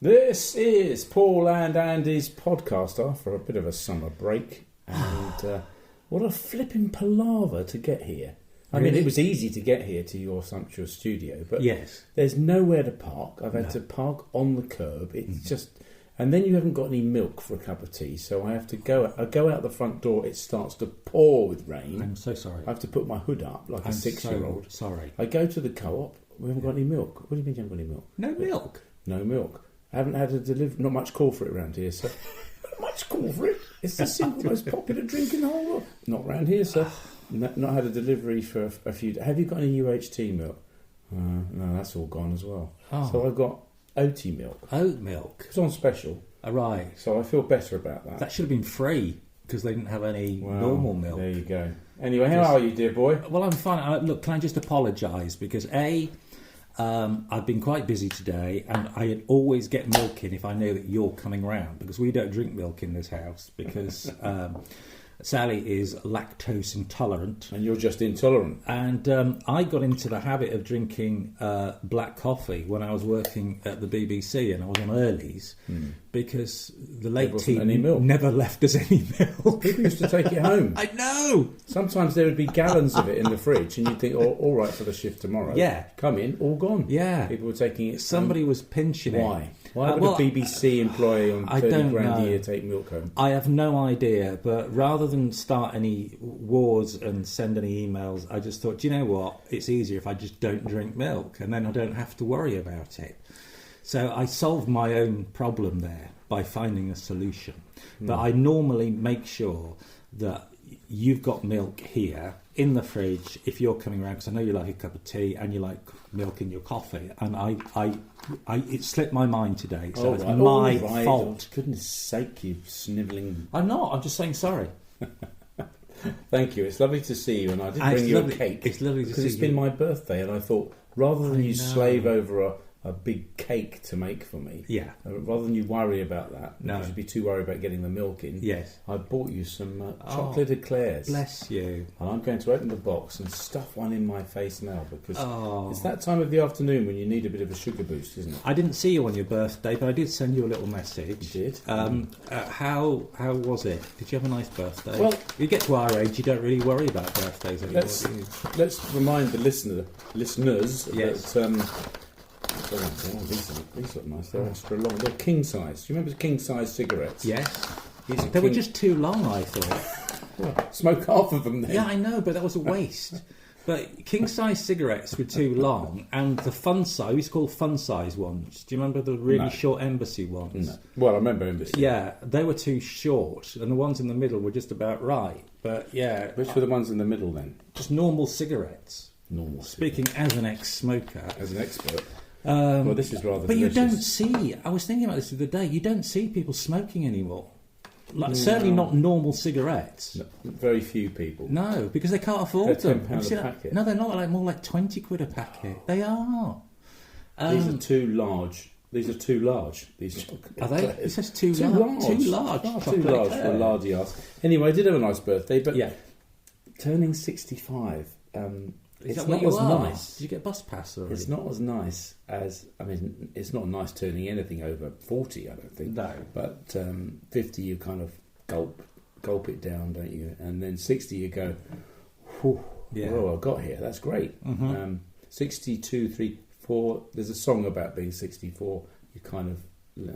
This is Paul and Andy's podcast after a bit of a summer break. And what a flipping palaver to get here. I mean, it was easy to get here to your sumptuous studio, but yes, there's nowhere to park. I've had to park on the curb. It's just... And then you haven't got any milk for a cup of tea, so I have to go out the front door. It starts to pour with rain. I'm so sorry. I have to put my hood up like a 6-year-old. So sorry. I go to the co-op. We haven't got any milk. What do you mean you haven't got any milk? No milk? No milk. I haven't had a delivery. Not much call for it around here, sir. Not much call for it. It's the single most popular drink in the whole world. Not round here, sir. Not had a delivery for a few days. Have you got any UHT milk? No, that's all gone as well. Oh. So I've got oaty milk. Oat milk? It's on special. Right. So I feel better about that. That should have been free because they didn't have any normal milk. There you go. Anyway, how are you, dear boy? Well, I'm fine. Look, can I just apologise? Because I've been quite busy today, and I always get milk in if I know that you're coming round, because we don't drink milk in this house because Sally is lactose intolerant. And you're just intolerant. And I got into the habit of drinking black coffee when I was working at the BBC, and I was on earlies because the late team never left us any milk. People used to take it home. I know. Sometimes there would be gallons of it in the fridge, and you'd think, oh, all right for the shift tomorrow. Yeah. Come in, all gone. Yeah. People were taking it. Somebody was pinching it. Why? Why would a BBC employee on 30 grand a year take milk home? I have no idea, but rather than start any wars and send any emails, I just thought, do you know what? It's easier if I just don't drink milk, and then I don't have to worry about it. So I solved my own problem there by finding a solution. But I normally make sure that you've got milk here in the fridge if you're coming around, because I know you like a cup of tea and you like milk in your coffee, and it slipped my mind today, so it's my fault. Oh, goodness sake, you snivelling... I'm not, I'm just saying sorry. Thank you, it's lovely to see you, and I did bring you a cake. It's lovely to see you. Because it's been my birthday, and I thought, rather than you slave over a big cake to make for me, rather than you worry about that, you should be too worried about getting the milk in. Yes, I bought you some chocolate eclairs. Bless you. And I'm going to open the box and stuff one in my face now, because it's that time of the afternoon when you need a bit of a sugar boost, isn't it? I didn't see you on your birthday, but I did send you a little message. You did? How was it? Did you have a nice birthday? Well, you get to our age, you don't really worry about birthdays anymore. Let's remind the listeners that... these look nice. They're extra long. They're king size. Do you remember king size cigarettes? Yes. They were just too long, I thought. Well, smoke half of them then. Yeah, I know, but that was a waste. But king size cigarettes were too long, and the fun size, we used to call fun size ones. Do you remember the really short embassy ones? No. Well, I remember embassy. Yeah, they were too short, and the ones in the middle were just about right. But yeah, which were the ones in the middle then? Just normal cigarettes. Normal. Speaking as an ex-smoker, as an expert. Well, this is rather. But delicious. You don't see. I was thinking about this the other day. You don't see people smoking anymore. Certainly not normal cigarettes. No, very few people. No, because they can't afford they're them. £10 a packet. No, they're not. More like 20 quid a packet. They are. These are too large. These are they? It says too large. Too large. Too large for a lardy ass. Anyway, I did have a nice birthday, but turning 65. It's not as nice. Did you get bus pass already? It's not as nice as... I mean, it's not nice turning anything over 40, I don't think. No. But 50, you kind of gulp it down, don't you? And then 60, you go, whew, whoa, I got here. That's great. 62, 3, 4... There's a song about being 64. You kind of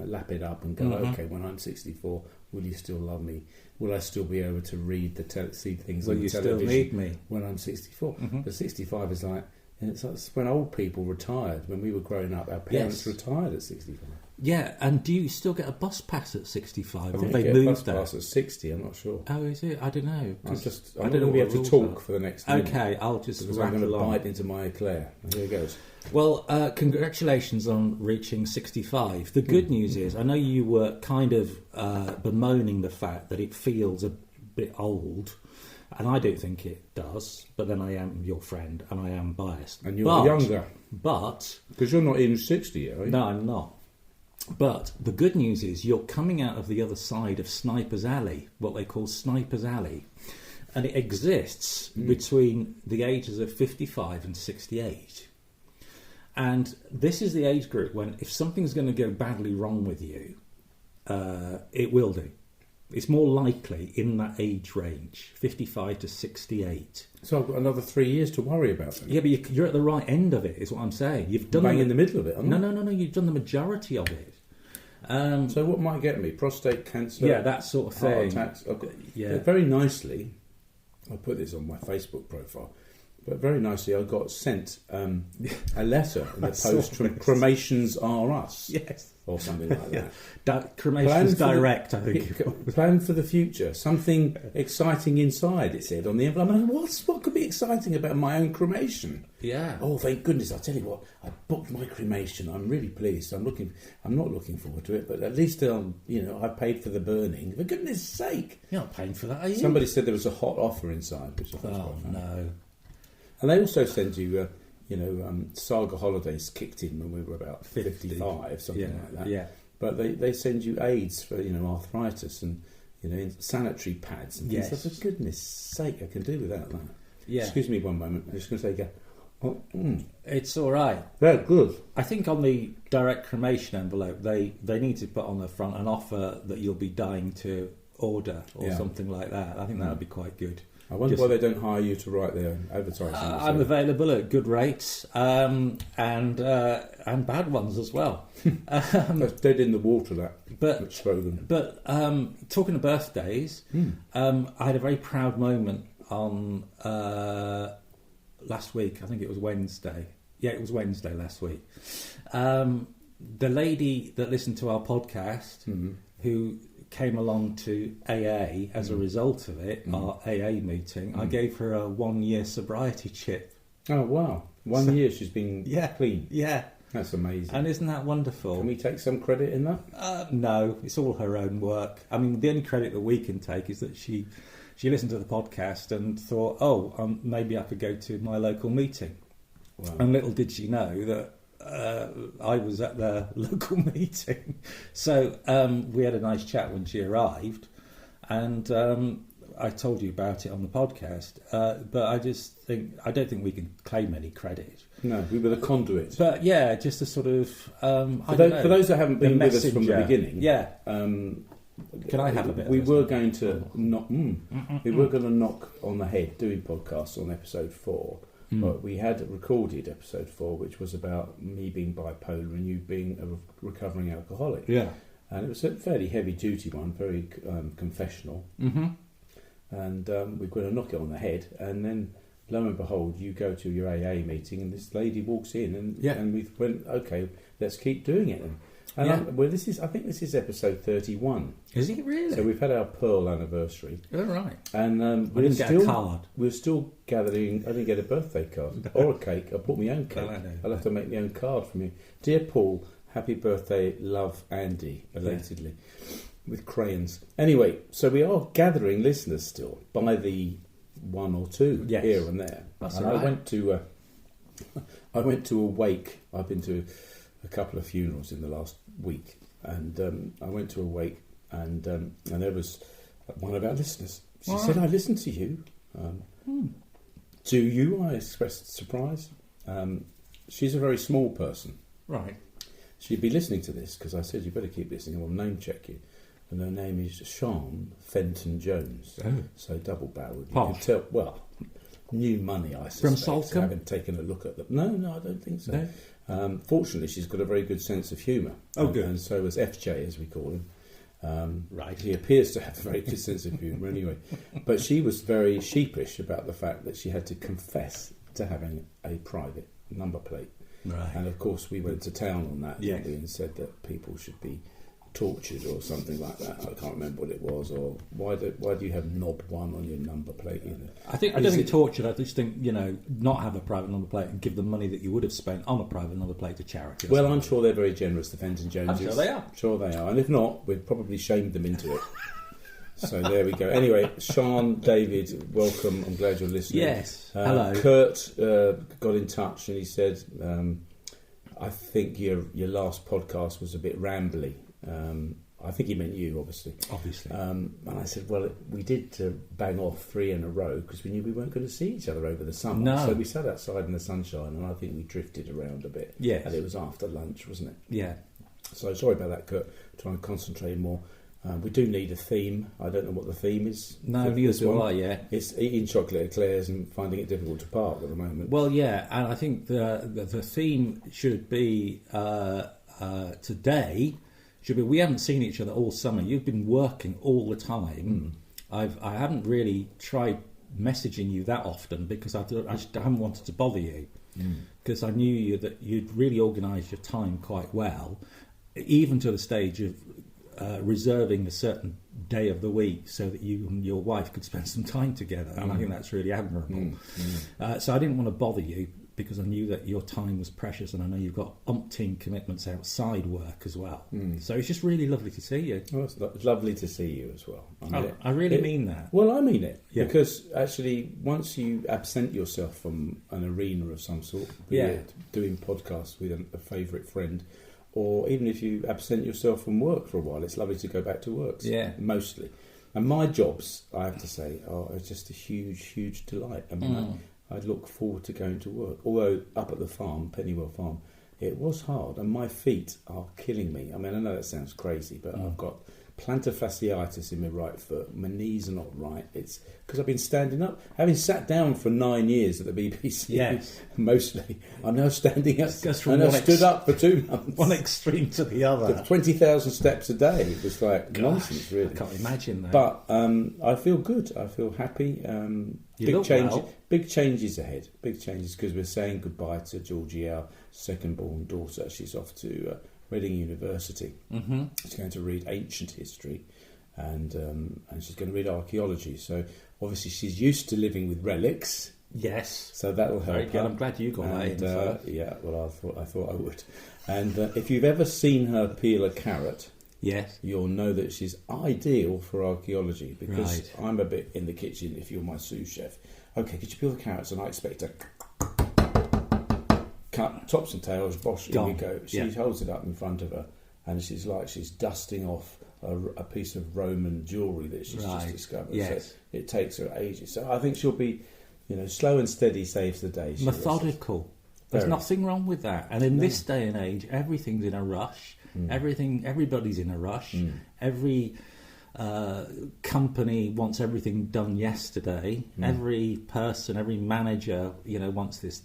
lap it up and go, okay, when I'm 64, will you still love me? Will I still be able to read see things on the television? Will you still need me? When I'm 64. But 65 is like... It's when old people retired. When we were growing up, our parents retired at 65. Yeah, and do you still get a bus pass at 65? Or they moved that? Bus pass at 60, I'm not sure. Oh, is it? I don't know. I'm not going to be able to talk for the next minute. Okay, I'll just because I'm going to bite into my eclair. Here it goes. Well, congratulations on reaching 65. The good news is, I know you were kind of bemoaning the fact that it feels a bit old. And I don't think it does, but then I am your friend and I am biased. And you're younger. But... Because you're not even 60 yet, are you? No, I'm not. But the good news is you're coming out of the other side of Sniper's Alley, what they call Sniper's Alley. And it exists between the ages of 55 and 68. And this is the age group when if something's going to go badly wrong with you, it will do. It's more likely in that age range, 55 to 68. So I've got another 3 years to worry about them. Yeah, but you're at the right end of it, is what I'm saying. You've done in the middle of it, No, you've done the majority of it. So what might get me? Prostate cancer? Yeah, that sort of thing. Heart attacks? Very nicely, I put this on my Facebook profile, but very nicely I got sent a letter in the post from Cremations R Us. Yes. Or something like that. Cremations Direct, I think. Plan for the future. Something exciting inside, it said on the envelope. I'm like, what could be exciting about my own cremation? Yeah. Oh, thank goodness. I'll tell you what, I booked my cremation. I'm really pleased. I'm not looking forward to it, but at least I paid for the burning. For goodness sake. You're not paying for that, are you? Somebody said there was a hot offer inside, which I thought was quite funny. No. And they also send you Saga Holidays kicked in when we were about 55, something like that. Yeah. But they send you aids for, arthritis and, sanitary pads and things. Yes. For goodness sake, I can do without that. Yeah. Excuse me one moment. I'm just going to say, It's all right. They're good. I think on the direct cremation envelope, they need to put on the front an offer that you'll be dying to order or something like that. I think that would be quite good. I wonder why they don't hire you to write their advertising. I'm available at good rates and bad ones as well. That's dead in the water, that slogan. But talking of birthdays, I had a very proud moment on last week. I think it was Wednesday. Yeah, it was Wednesday last week. The lady that listened to our podcast, who came along to AA as a result of it, our AA meeting, I gave her a 1-year sobriety chip. Oh, wow. 1 year she's been clean. Yeah. That's amazing. And isn't that wonderful? Can we take some credit in that? No, it's all her own work. I mean, the only credit that we can take is that she listened to the podcast and thought, maybe I could go to my local meeting. Wow. And little did she know that I was at the local meeting. So we had a nice chat when she arrived, and I told you about it on the podcast. But I don't think we can claim any credit. No, we were the conduit. But yeah, just a sort of for those that haven't been with us from the beginning. Yeah. Can I have a bit? We were going to knock. We were going to knock on the head doing podcasts on episode 4. But we had recorded episode 4, which was about me being bipolar and you being a recovering alcoholic. Yeah. And it was a fairly heavy-duty one, very confessional. Mm-hmm. And we're going to knock it on the head. And then, lo and behold, you go to your AA meeting and this lady walks in and we went, okay, let's keep doing it then. And I think this is episode 31. Is it really? So we've had our Pearl anniversary. Oh, right. And we didn't get a card. We're still gathering. I didn't get a birthday card or a cake. I bought my own cake. I'll have to make my own card from you. Dear Paul, happy birthday, love Andy, belatedly, with crayons. Anyway, so we are gathering listeners still by the 1 or 2 here and there. That's and all right. I went to a wake. I've been to a couple of funerals in the last week, and I went to a wake, and there was one of our listeners. She said, "I listened to you." Do you? I expressed surprise. She's a very small person. Right. She'd be listening to this because I said, "You better keep listening. I will name check you." And her name is Sean Fenton Jones. Oh. So double barreled. You can tell. Well, new money, I suspect. From Salcombe? I haven't taken a look at them. No, I don't think so. No. Fortunately, she's got a very good sense of humour. Oh, good. And so has FJ, as we call him. Right. He appears to have a very good sense of humour anyway. But she was very sheepish about the fact that she had to confess to having a private number plate. Right. And of course, we went to town on that, yes. And said that people should be tortured or something like that. I can't remember what it was. Or why do you have knob 1 on your number plate? You know? I don't think tortured. I just think not have a private number plate and give them money that you would have spent on a private number plate to charity. Well, I'm sure they're very generous, the Fenton Joneses. I'm sure they are. Sure they are. And if not, we've probably shamed them into it. So there we go. Anyway, Sean, David, welcome. I'm glad you're listening. Yes. Hello. Kurt got in touch and he said, I think your last podcast was a bit rambly. I think he meant you, obviously. And I said, well, we did bang off 3 in a row because we knew we weren't going to see each other over the summer. No. So we sat outside in the sunshine, and I think we drifted around a bit. Yes. And it was after lunch, wasn't it? Yeah. So sorry about that, Kurt. Trying to concentrate more. We do need a theme. I don't know what the theme is. No, neither do I, yeah. It's eating chocolate eclairs and finding it difficult to park at the moment. Well, yeah, and I think the theme should be today... we haven't seen each other all summer. You've been working all the time. I haven't really tried messaging you that often because I haven't wanted to bother you because I knew that you'd really organised your time quite well, even to the stage of reserving a certain day of the week so that you and your wife could spend some time together. And I think that's really admirable. So I didn't want to bother you because I knew that your time was precious, and I know you've got umpteen commitments outside work as well. So it's just really lovely to see you. Well, it's lovely to see you as well. I really mean that. Well, I mean it. Yeah. Because actually, once you absent yourself from an arena of some sort, be it doing podcasts with a favourite friend, or even if you absent yourself from work for a while, it's lovely to go back to work. Yeah. Mostly. And my jobs, I have to say, are just a huge, huge delight. I mean, I look forward to going to work. Although up at the farm, Pennywell Farm, it was hard, and my feet are killing me. I mean, I know that sounds crazy, but I've got plantar faciitis in my right foot. My knees are not right. It's because I've been standing up. Having sat down for 9 years at the BBC, mostly, I'm now standing up. And I stood up for 2 months. One extreme to the other. 20,000 steps a day. It was like nonsense, really. I can't imagine that. But I feel good. I feel happy. Big changes ahead. Big changes because we're saying goodbye to Georgie, our second-born daughter. She's off to Reading University. She's going to read ancient history, and she's going to read archaeology. So obviously she's used to living with relics. Yes. So that'll help her. I'm glad you got that info. Yeah. Well, I thought I would. And if you've ever seen her peel a carrot. Yes. You'll know that she's ideal for archaeology because I'm a bit in the kitchen if you're my sous chef. Okay, could you peel the carrots? And I expect to cut tops and tails, bosh, here we go. She holds it up in front of her and she's like she's dusting off a piece of Roman jewellery that she's just discovered. Yes. So it takes her ages. So I think she'll be, slow and steady saves the day. Methodical. There's nothing wrong with that. And in this day and age, everything's in a rush. Everybody's in a rush. Every company wants everything done yesterday. Every person, every manager, wants this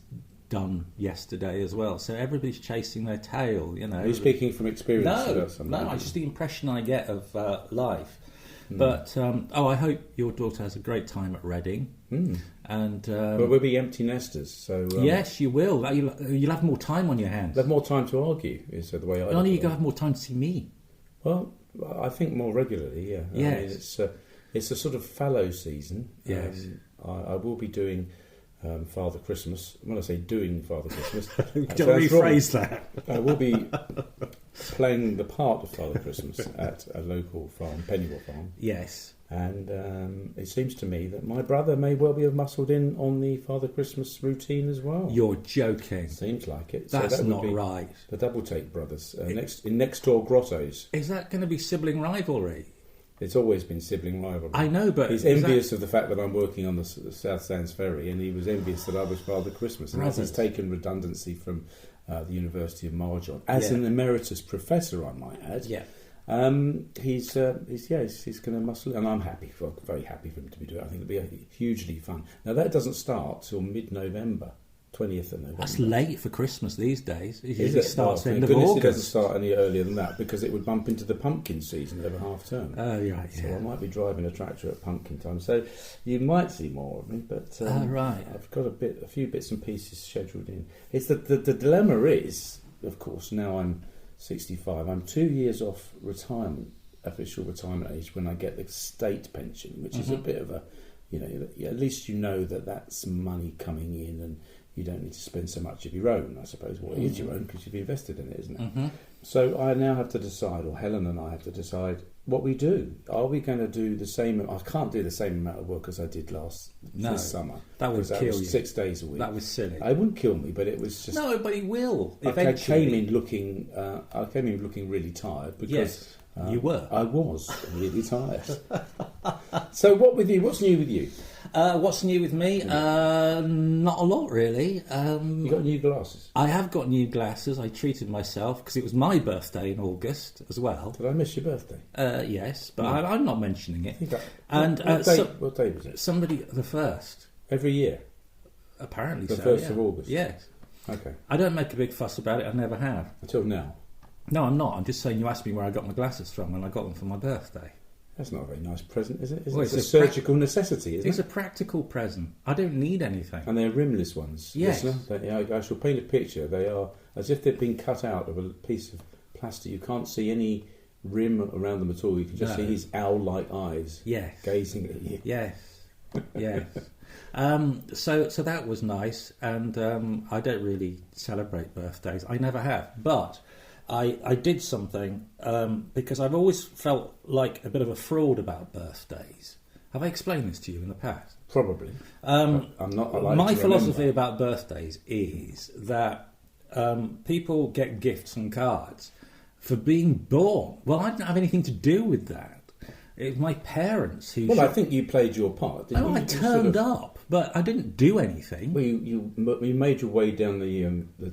done yesterday as well. So everybody's chasing their tail. Are you speaking from experience? No, it's just the impression I get of life. But I hope your daughter has a great time at Reading. And but we'll be empty nesters, so yes, you will. You'll have more time on your hands. You'll have more time to argue. Is the way I? Only you have more time to see me. Well, I think more regularly. Yeah. Yes. I mean, it's a sort of fallow season. Yes. I will be doing Father Christmas. When I say doing Father Christmas, don't rephrase that. I will be playing the part of Father Christmas at a local farm, Pennywell Farm. Yes. And it seems to me that my brother may well be muscled in on the Father Christmas routine as well. You're joking. Seems like it. That's not right. The Double Take brothers, next door grottos. Is that going to be sibling rivalry? It's always been sibling rivalry. I know, but he's envious of the fact that I'm working on the South Sands Ferry, and he was envious that I was Father Christmas. And he's taken redundancy from the University of Marjon as an emeritus professor, I might add. Yeah. He's going to muscle it, and I'm very happy for him to be doing it. I think it'll be hugely fun. Now that doesn't start till mid-November, 20th of November. That's late for Christmas these days. It usually starts end of August. It doesn't August. start any earlier than that because it would bump into the pumpkin season over half term. Oh, right. So I might be driving a tractor at pumpkin time. So you might see more of me, but right. I've got a few bits and pieces scheduled in. It's the dilemma is, of course, now I'm 65. I'm 2 years off retirement, official retirement age, when I get the state pension, which is a bit of a, at least that that's money coming in, and you don't need to spend so much of your own. I suppose it is your own because you've invested in it, isn't it? So I now have to decide, or Helen and I have to decide, what we do. Are we going to do the same? I can't do the same amount of work as I did this summer. That would kill you. 6 days a week. That was silly. It wouldn't kill me, but it was just... No, but it will. I came in looking really tired because... Yes, you were. I was really tired. So what with you? What's new with you? What's new with me? Not a lot, really. You got new glasses? I have got new glasses. I treated myself because it was my birthday in August as well. Did I miss your birthday? Yes, but I'm not mentioning it. What day was it? Somebody, the 1st. Every year? Apparently the so, 1st of August? Yes. Okay. I don't make a big fuss about it. I never have. Until now? No, I'm not. I'm just saying you asked me where I got my glasses from, and I got them for my birthday. That's not a very nice present, is it? Well, it's a surgical necessity, isn't it? It's a practical present. I don't need anything. And they're rimless ones. Yes. I shall paint a picture. They are as if they've been cut out of a piece of plastic. You can't see any rim around them at all. You can just see his owl-like eyes gazing at you. Yes. Yes. So that was nice, and I don't really celebrate birthdays. I never have. But... I did something because I've always felt like a bit of a fraud about birthdays. Have I explained this to you in the past? Probably. I'm not. My philosophy about birthdays is that people get gifts and cards for being born. Well, I didn't have anything to do with that. It was my parents who... Well, I think you played your part, didn't you? I turned up, but I didn't do anything. Well, you made your way down the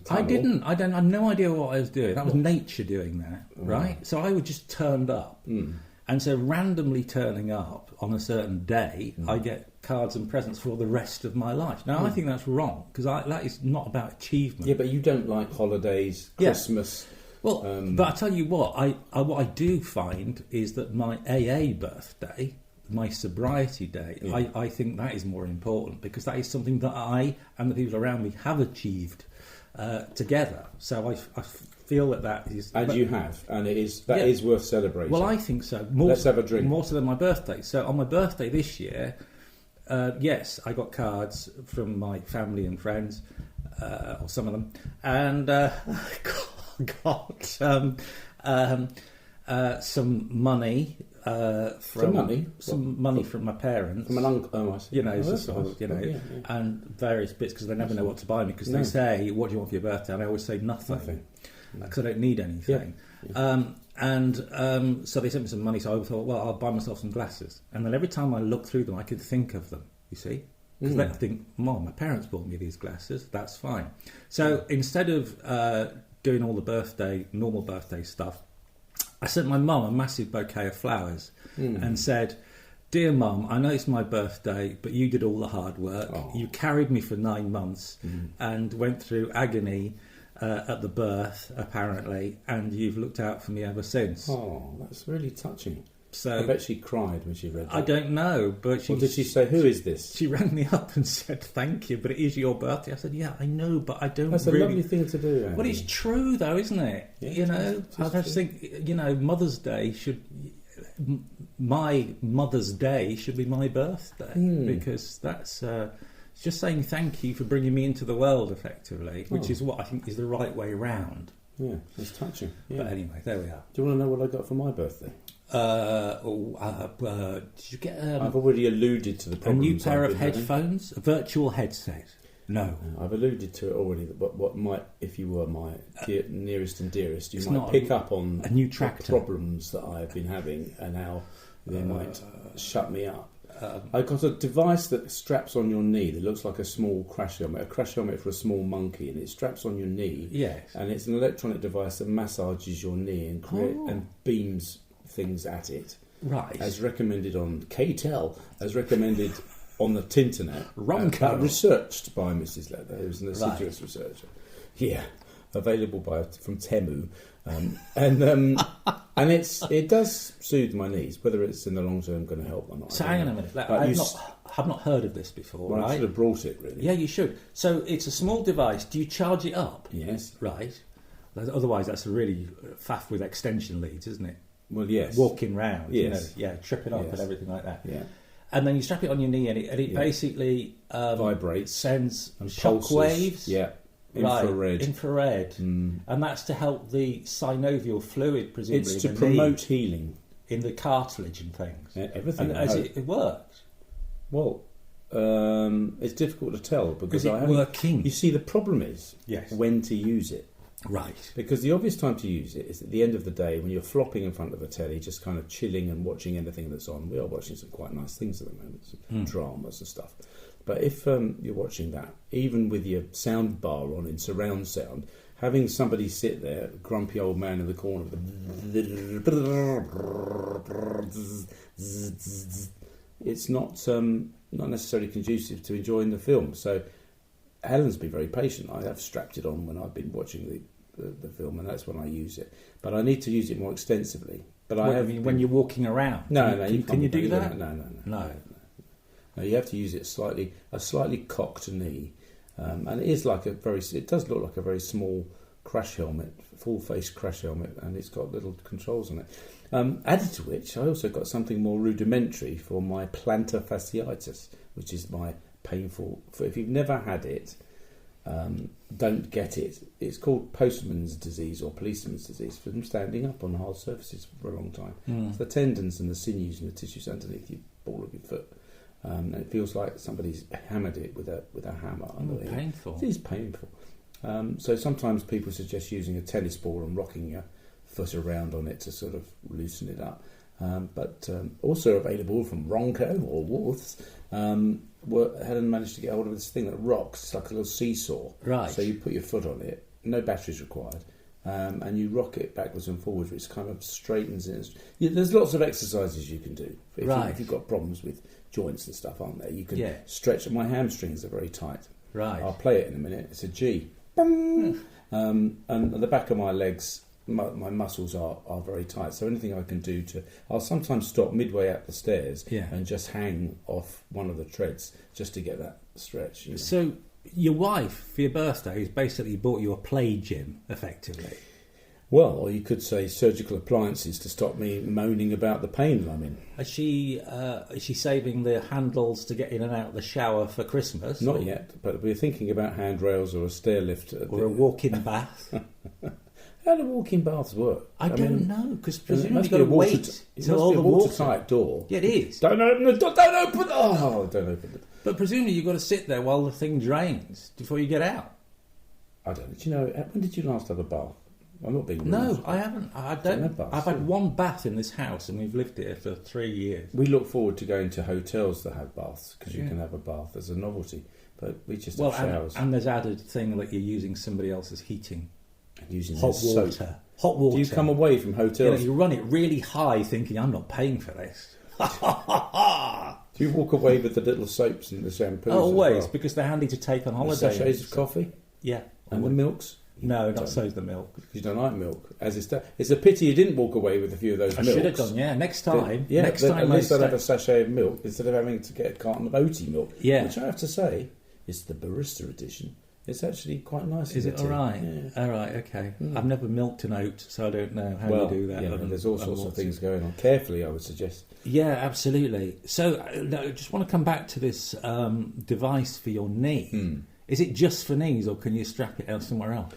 tunnel. I didn't. I had no idea what I was doing. That was nature doing that, right? So I would just turned up. And so randomly turning up on a certain day, I get cards and presents for the rest of my life. Now, I think that's wrong, because that is not about achievement. Yeah, but you don't like holidays, Christmas... Well, but I tell you what I do find is that my AA birthday, my sobriety day, I think that is more important, because that is something that I and the people around me have achieved together. So I feel that is... And you have, and it is is worth celebrating. Well, I think so. Let's have a drink. More so than my birthday. So on my birthday this year, yes, I got cards from my family and friends, or some of them, and got some money from my parents, from an uncle. Oh, I see. and various bits, because they never know what to buy me, because they say, "What do you want for your birthday?" And I always say nothing, because I don't need anything. So they sent me some money, so I thought, well, I'll buy myself some glasses, and then every time I look through them, I could think of them. You see. Because then I think, Mom, my parents bought me these glasses. That's fine. So instead of doing all the normal birthday stuff, I sent my mum a massive bouquet of flowers and said, "Dear Mum, I know it's my birthday, but you did all the hard work. You carried me for 9 months and went through agony at the birth, apparently, and you've looked out for me ever since." Oh, that's really touching. So I bet she cried when she read that. I don't know, but What did she say? Who is this? She rang me up and said, "Thank you, but it is your birthday." I said, "Yeah, I know, but I don't." That's really... a lovely thing to do. Andy. But it's true, though, isn't it? Yeah, I just think, Mother's Day my Mother's Day should be my birthday, because that's it's just saying thank you for bringing me into the world, effectively, which is what I think is the right way round. Yeah, it's touching. Yeah. But anyway, there we are. Do you want to know what I got for my birthday? Did you get... I've already alluded to the problems. A new pair of headphones? A virtual headset? No. I've alluded to it already, but what might, if you were my nearest and dearest, you might pick up on a new the problems that I've been having and how they might shut me up. I've got a device that straps on your knee that looks like a small crash helmet for a small monkey, and it straps on your knee. Yes. And it's an electronic device that massages your knee and beams things at it. Right. As recommended on KTEL, as recommended on the Tinternet. Researched by Mrs. Leather, who's an assiduous researcher. Yeah. Available from Temu. And it does soothe my knees. Whether it's in the long term going to help or not. So hang on a minute. I have not heard of this before. Well, right? I should have brought it, really. Yeah, you should. So it's a small device. Do you charge it up? Yes. Right. Otherwise, that's a really faff with extension leads, isn't it? Well, yes. Walking round, yes. Tripping up and everything like that. Yeah. And then you strap it on your knee, and it basically vibrates, sends and shock waves. Yeah. Infrared. Right, infrared. And that's to help the synovial fluid, presumably. It's to promote healing. In the cartilage and things. Yeah, everything. And has it worked? Well, it's difficult to tell because Is it working? You see, the problem is when to use it. Right. Because the obvious time to use it is at the end of the day when you're flopping in front of the telly, just kind of chilling and watching anything that's on. We are watching some quite nice things at the moment, some dramas and stuff. But if you're watching that, even with your sound bar on in surround sound, having somebody sit there, grumpy old man in the corner, it's not necessarily conducive to enjoying the film. So Helen's been very patient. I have strapped it on when I've been watching the film, and that's when I use it. But I need to use it more extensively. But when you're walking around. Can you do that? No. You have to use it a slightly cocked knee. And it does look like a very small crash helmet, full face crash helmet, and it's got little controls on it. Added to which, I also got something more rudimentary for my plantar fasciitis, which is my painful. If you've never had it, don't get it. It's called postman's disease or policeman's disease from standing up on hard surfaces for a long time. It's the tendons and the sinews and the tissues underneath the ball of your foot. And it feels like somebody's hammered it with a hammer. Painful. It is painful. So sometimes people suggest using a tennis ball and rocking your foot around on it to sort of loosen it up. But also available from Ronco or Wolves, Helen managed to get hold of this thing that rocks. It's like a little seesaw. Right. So you put your foot on it, no batteries required, and you rock it backwards and forwards, which kind of straightens it. There's lots of exercises you can do. If you've got problems with joints and stuff, aren't there? You can stretch. My hamstrings are very tight. Right. I'll play it in a minute. It's a G. And the back of my legs, my muscles are very tight. So anything I can do I'll sometimes stop midway up the stairs and just hang off one of the treads just to get that stretch. You know. So your wife, for your birthday, has basically bought you a play gym, effectively. Well, or you could say surgical appliances to stop me moaning about the pain I'm in. Is she saving the handles to get in and out of the shower for Christmas? Not yet, but we're thinking about handrails or a stair lift. Or a walk-in bath. How do walk-in baths work? I don't know, because presumably must you've got to wait It till must all be the a water... watertight door. Yeah, it is. Don't open the door! Don't open it. But presumably you've got to sit there while the thing drains before you get out. I don't know. Do you know, when did you last have a bath? I'm not being rude. No, I haven't. I've had one bath in this house, and we've lived here for 3 years. We look forward to going to hotels that have baths, because you can have a bath as a novelty. But we just have showers. And there's added thing that you're using somebody else's heating. And using hot water. Soap. Hot water. Do you come away from hotels? You run it really high thinking, I'm not paying for this. Do you walk away with the little soaps and the shampoos? Always, because they're handy to take on holiday. The sachets of coffee? Yeah. And the milks? No, not so the milk. Because you don't like milk. It's a pity you didn't walk away with a few of those milks. I should have done, yeah. Next time. At least I'd have a sachet of milk instead of having to get a carton of oaty milk. Yeah. Which I have to say is the barista edition. It's actually quite nice. Is it all right? Yeah. All right, okay. I've never milked an oat, so I don't know how you do that. Yeah, there's all sorts of things going on. Carefully, I would suggest. Yeah, absolutely. So I just want to come back to this device for your knee. Is it just for knees, or can you strap it out somewhere else?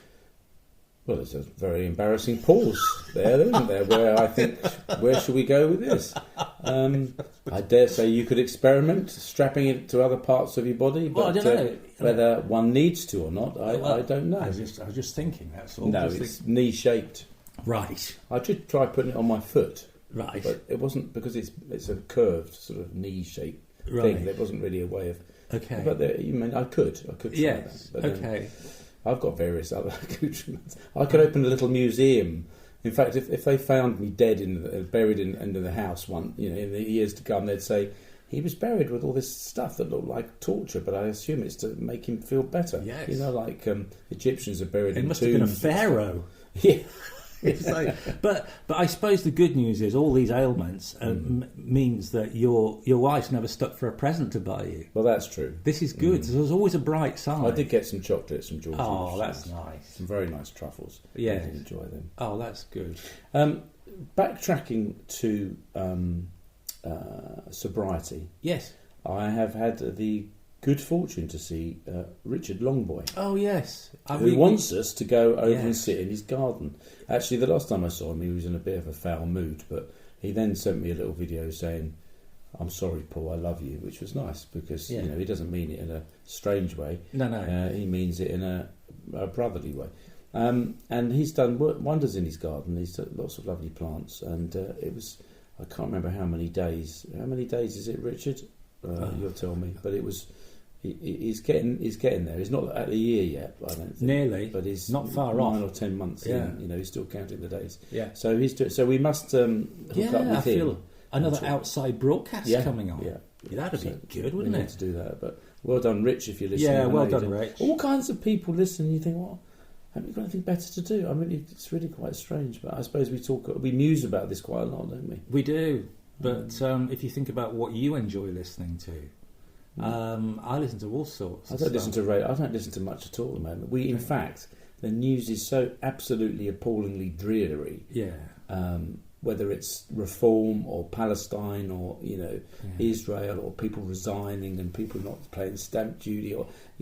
Well, there's a very embarrassing pause there, isn't there? Where I think, where should we go with this? I dare say you could experiment strapping it to other parts of your body. But, well, I don't know whether one needs to or not. I don't know. I was just thinking that's all. No, it's knee shaped. Right. I did try putting it on my foot. Right. But it wasn't, because it's a curved sort of knee shaped thing. There wasn't really a way of. Okay. But I could try yes. that. But, okay. I've got various other accoutrements. I could open a little museum. In fact, if they found me dead buried in the house in the years to come, they'd say he was buried with all this stuff that looked like torture, but I assume it's to make him feel better. Yes. Like Egyptians are buried in tombs. It must have been a pharaoh. Yeah. But I suppose the good news is all these ailments means that your wife's never stuck for a present to buy you. Well, that's true. This is good. There's always a bright side. I did get some chocolates from George. Oh, that's nice. Some very nice truffles. Yeah, I did enjoy them. Oh, that's good. Backtracking to sobriety. Yes, I have had the good fortune to see Richard Longboy. Oh, yes. Who wants us to go over and sit in his garden. Actually, the last time I saw him, he was in a bit of a foul mood, but he then sent me a little video saying, "I'm sorry, Paul, I love you," which was nice because you know he doesn't mean it in a strange way. No. He means it in a brotherly way. And he's done wonders in his garden. He's got lots of lovely plants, and it was, I can't remember how many days. How many days is it, Richard? You'll tell me. But it was. He's getting there. He's not at the year yet, I don't think. Nearly, but he's not far off. 9 or 10 months in. You know, he's still counting the days. Yeah. So so we must hook up with him. Another outside broadcast coming on. Yeah, that'd be good, wouldn't we it? Need to do that. But well done, Rich, if you're listening. Yeah, well done, Rich. All kinds of people listen. And you think, well, haven't you got anything better to do? I mean, it's really quite strange. But I suppose we muse about this quite a lot, don't we? We do. But if you think about what you enjoy listening to. I listen to all sorts. I don't listen to radio. I don't listen to much at all at the moment. In fact, the news is so absolutely appallingly dreary. Yeah. Whether it's reform or Palestine or Israel or people resigning and people not paying stamp duty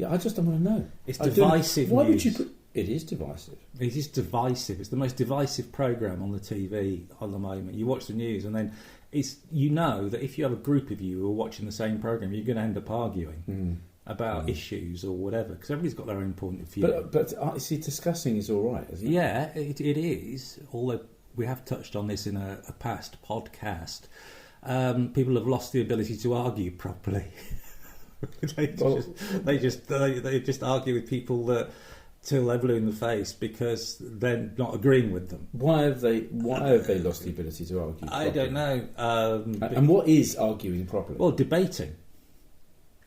I just don't want to know. It's divisive. Why would you put? It is divisive. It is divisive. It's the most divisive programme on the TV at the moment. You watch the news and then. That if you have a group of you who are watching the same programme, you're going to end up arguing about issues or whatever, because everybody's got their own point of view. But see, discussing is all right, isn't it? Yeah, it is. Although we have touched on this in a past podcast, people have lost the ability to argue properly. They just argue with people that. Till they're blue in the face because they're not agreeing with them. Why have they lost the ability to argue properly? I don't know. And what is arguing properly? Well, debating.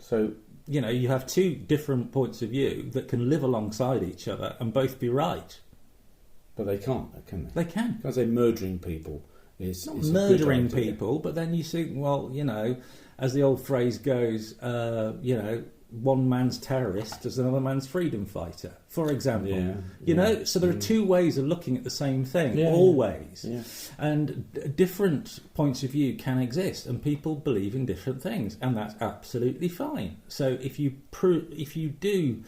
So you have two different points of view that can live alongside each other and both be right. But they can't, can they? They can. Because they're murdering people. It's not murdering people, but then you think, well, as the old phrase goes, one man's terrorist is another man's freedom fighter, for example. So there are two ways of looking at the same thing, always. Yeah. And different points of view can exist, and people believe in different things, and that's absolutely fine. So if you do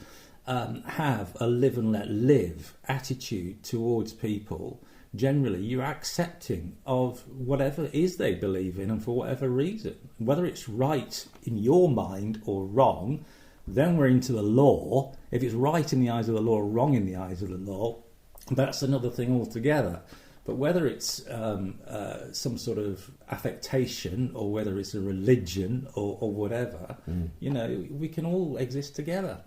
have a live and let live attitude towards people, generally you're accepting of whatever it is they believe in and for whatever reason. Whether it's right in your mind or wrong, then we're into the law. If it's right in the eyes of the law or wrong in the eyes of the law, that's another thing altogether. But whether it's some sort of affectation or whether it's a religion or whatever, we can all exist together.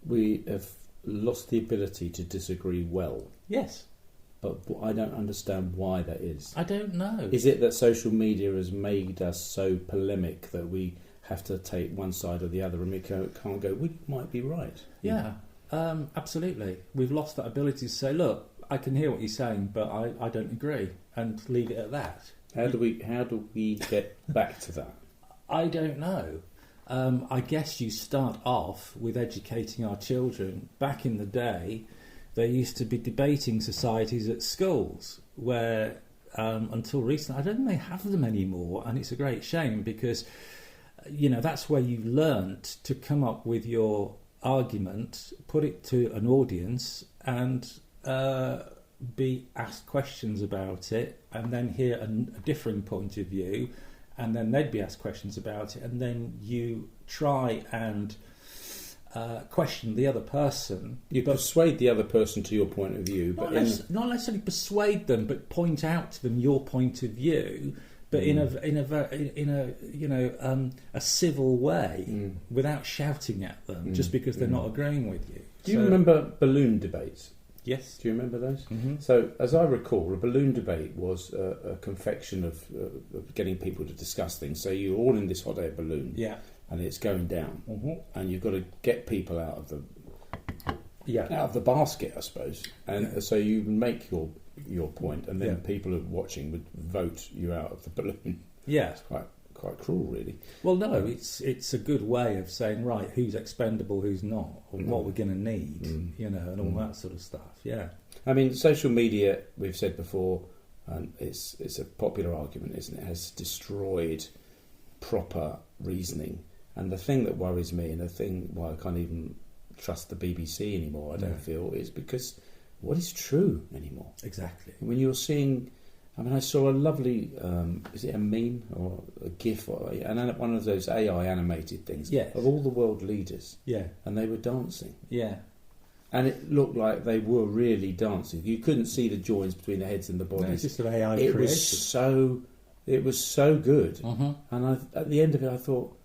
We have lost the ability to disagree well. Yes. But I don't understand why that is. I don't know. Is it that social media has made us so polemic that we have to take one side or the other and we can't go, we might be right? Yeah, absolutely. We've lost that ability to say, look, I can hear what you're saying, but I don't agree, and leave it at that. How do we get back to that? I don't know. I guess you start off with educating our children. Back in the day, there used to be debating societies at schools where, until recently, I don't think they have them anymore, and it's a great shame because, that's where you learnt to come up with your argument, put it to an audience, and be asked questions about it, and then hear a differing point of view, and then they'd be asked questions about it, and then you try and question the other person. You persuade the other person to your point of view, but not necessarily persuade them, but point out to them your point of view, but in a civil way, without shouting at them, just because they're not agreeing with you. Do you remember balloon debates? Yes. Do you remember those? Mm-hmm. So, as I recall, a balloon debate was a confection of getting people to discuss things. So you're all in this hot air balloon. Yeah. And it's going down, and you've got to get people out of the basket, I suppose. And so you make your point, and then people who are watching would vote you out of the balloon. Yeah, it's quite cruel, really. Well, no, it's a good way of saying, right, who's expendable, who's not, or what we're going to need, and all that sort of stuff. Yeah, I mean, social media, we've said before, and it's a popular argument, isn't it? Has destroyed proper reasoning. And the thing that worries me, and the thing why I can't even trust the BBC anymore, I don't feel, is because what is true anymore? Exactly. When you're seeing, I mean, I saw a lovely, is it a meme or a GIF or one of those AI animated things of all the world leaders. Yeah. And they were dancing. Yeah. And it looked like they were really dancing. You couldn't see the joins between the heads and the bodies. No, it's just an AI It creation. was so good. And at the end of it, I thought,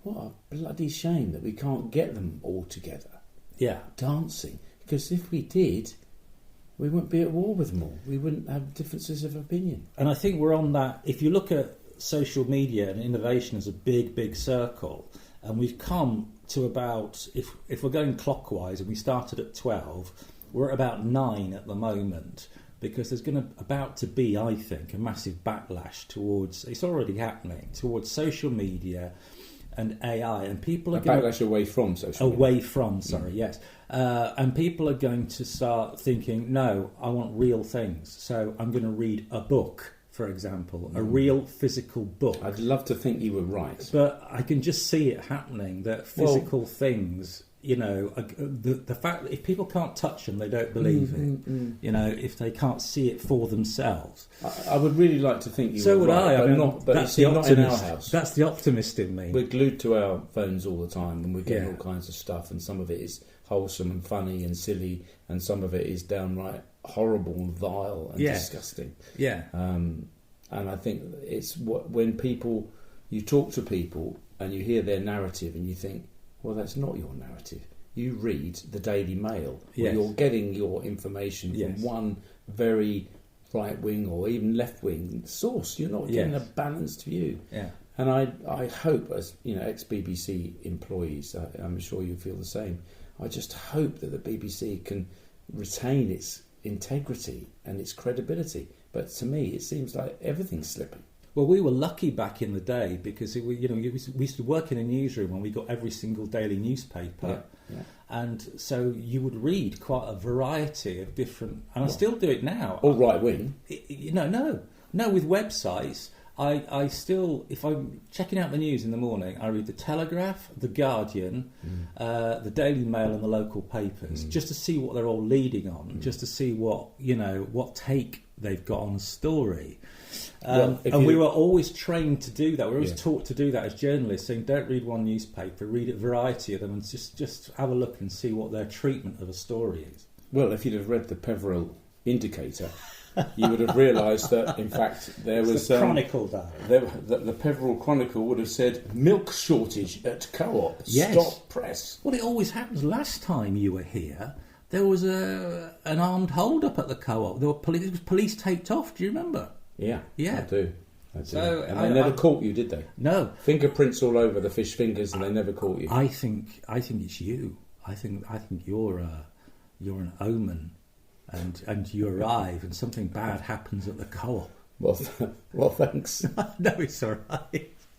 what a bloody shame that we can't get them all together. Yeah. Dancing. Because if we did, we wouldn't be at war with them all. We wouldn't have differences of opinion. And I think we're on that. If you look at social media and innovation as a big, big circle, and we've come to about, if we're going clockwise and we started at 12, we're at about 9 at the moment, because there's about to be, I think, a massive backlash towards, it's already happening, towards social media and AI, and people are going backlash away from social media. Yes. And people are going to start thinking, no, I want real things, so I'm going to read a book, for example, a real physical book. I'd love to think you were right. But I can just see it happening, that physical things, you know, the fact that if people can't touch them, they don't believe it. You know, if they can't see it for themselves. I would really like to think you so were would right. I mean, not, but that's the optimist. Not in our house. That's the optimist in me. We're glued to our phones all the time, and we're getting all kinds of stuff, and some of it is wholesome and funny and silly, and some of it is downright horrible and vile and disgusting. Yeah. And I think it's when people, you talk to people and you hear their narrative and you think, well, that's not your narrative. You read the Daily Mail. Where you're getting your information from one very right-wing or even left-wing source. You're not getting a balanced view. Yeah. And I hope, as you know, ex-BBC employees, I'm sure you feel the same. I just hope that the BBC can retain its integrity and its credibility. But to me, it seems like everything's slipping. Well, we were lucky back in the day because we used to work in a newsroom and we got every single daily newspaper, and so you would read quite a variety of different. And I still do it now. All right wing? No. With websites, I still, if I'm checking out the news in the morning, I read the Telegraph, the Guardian, the Daily Mail, and the local papers, just to see what they're all leading on, just to see what take they've got on the story. And we were always trained to do that. We were always taught to do that as journalists, saying don't read one newspaper, read a variety of them, and just have a look and see what their treatment of a story is. Well, if you'd have read the Peveril Indicator, you would have realised that, in fact, there was... the Chronicle, the Peveril Chronicle would have said, milk shortage at Co-op, stop press. Well, it always happens. Last time you were here, there was an armed hold-up at the Co-op. There were police taped off, do you remember? Yeah, I do. So, and they never caught you, did they? No. Fingerprints all over the fish fingers, and they never caught you. I think it's you. I think you're an omen, and you arrive, and something bad happens at the Co-op. Well, thanks. No, it's all right.